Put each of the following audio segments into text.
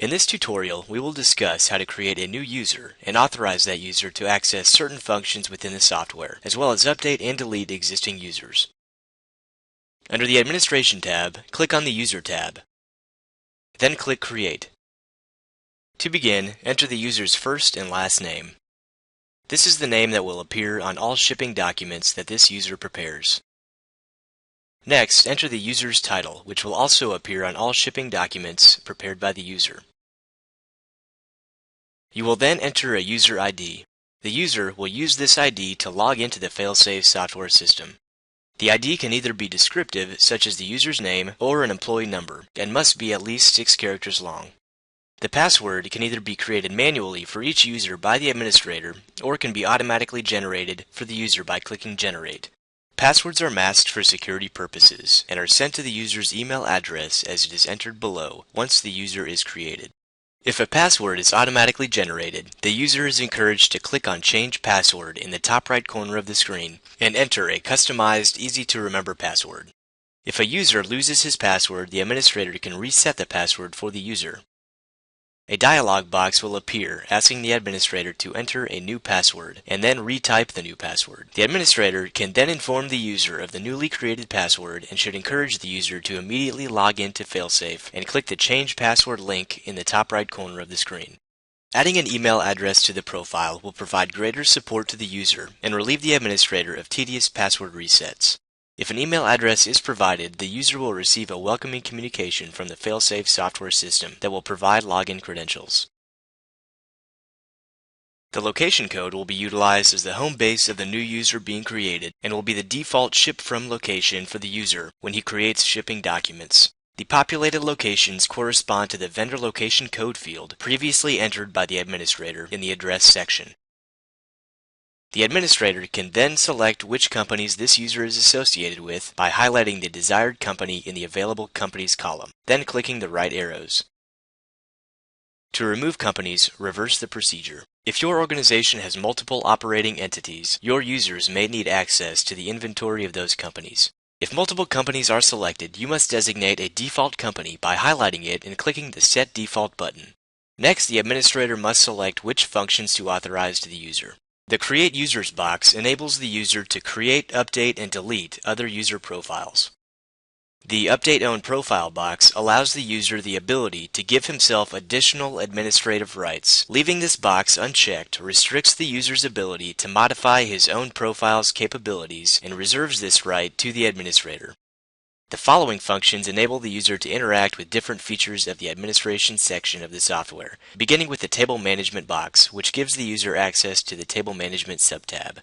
In this tutorial, we will discuss how to create a new user and authorize that user to access certain functions within the software, as well as update and delete existing users. Under the Administration tab, click on the User tab. Then click Create. To begin, enter the user's first and last name. This is the name that will appear on all shipping documents that this user prepares. Next, enter the user's title, which will also appear on all shipping documents prepared by the user. You will then enter a user ID. The user will use this ID to log into the Failsafe software system. The ID can either be descriptive, such as the user's name, or an employee number, and must be at least 6 characters long. The password can either be created manually for each user by the administrator, or can be automatically generated for the user by clicking Generate. Passwords are masked for security purposes and are sent to the user's email address as it is entered below once the user is created. If a password is automatically generated, the user is encouraged to click on Change Password in the top right corner of the screen and enter a customized, easy-to-remember password. If a user loses his password, the administrator can reset the password for the user. A dialog box will appear asking the administrator to enter a new password and then retype the new password. The administrator can then inform the user of the newly created password and should encourage the user to immediately log into Failsafe and click the Change Password link in the top right corner of the screen. Adding an email address to the profile will provide greater support to the user and relieve the administrator of tedious password resets. If an email address is provided, the user will receive a welcoming communication from the Failsafe software system that will provide login credentials. The location code will be utilized as the home base of the new user being created and will be the default ship from location for the user when he creates shipping documents. The populated locations correspond to the vendor location code field previously entered by the administrator in the address section. The administrator can then select which companies this user is associated with by highlighting the desired company in the Available Companies column, then clicking the right arrows. To remove companies, reverse the procedure. If your organization has multiple operating entities, your users may need access to the inventory of those companies. If multiple companies are selected, you must designate a default company by highlighting it and clicking the Set Default button. Next, the administrator must select which functions to authorize to the user. The Create Users box enables the user to create, update, and delete other user profiles. The Update Own Profile box allows the user the ability to give himself additional administrative rights. Leaving this box unchecked restricts the user's ability to modify his own profile's capabilities and reserves this right to the administrator. The following functions enable the user to interact with different features of the administration section of the software, beginning with the Table Management box, which gives the user access to the Table Management subtab.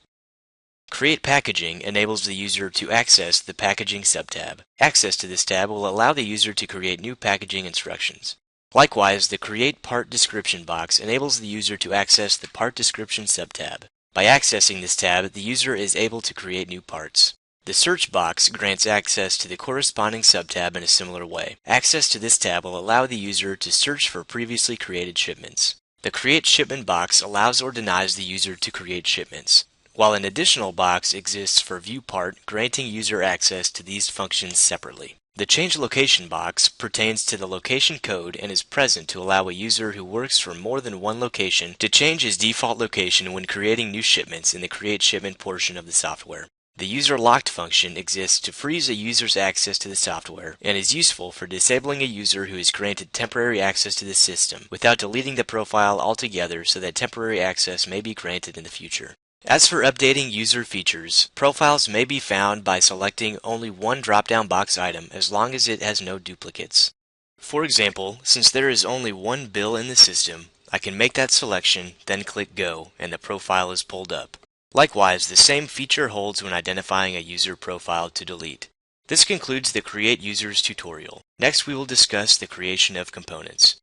Create Packaging enables the user to access the Packaging subtab. Access to this tab will allow the user to create new packaging instructions. Likewise, the Create Part Description box enables the user to access the Part Description subtab. By accessing this tab, the user is able to create new parts. The Search box grants access to the corresponding subtab in a similar way. Access to this tab will allow the user to search for previously created shipments. The Create Shipment box allows or denies the user to create shipments, while an additional box exists for View Part, granting user access to these functions separately. The Change Location box pertains to the location code and is present to allow a user who works from more than one location to change his default location when creating new shipments in the Create Shipment portion of the software. The User Locked function exists to freeze a user's access to the software and is useful for disabling a user who is granted temporary access to the system without deleting the profile altogether so that temporary access may be granted in the future. As for updating user features, profiles may be found by selecting only one drop-down box item as long as it has no duplicates. For example, since there is only one bill in the system, I can make that selection, then click Go, and the profile is pulled up. Likewise, the same feature holds when identifying a user profile to delete. This concludes the Create Users tutorial. Next, we will discuss the creation of components.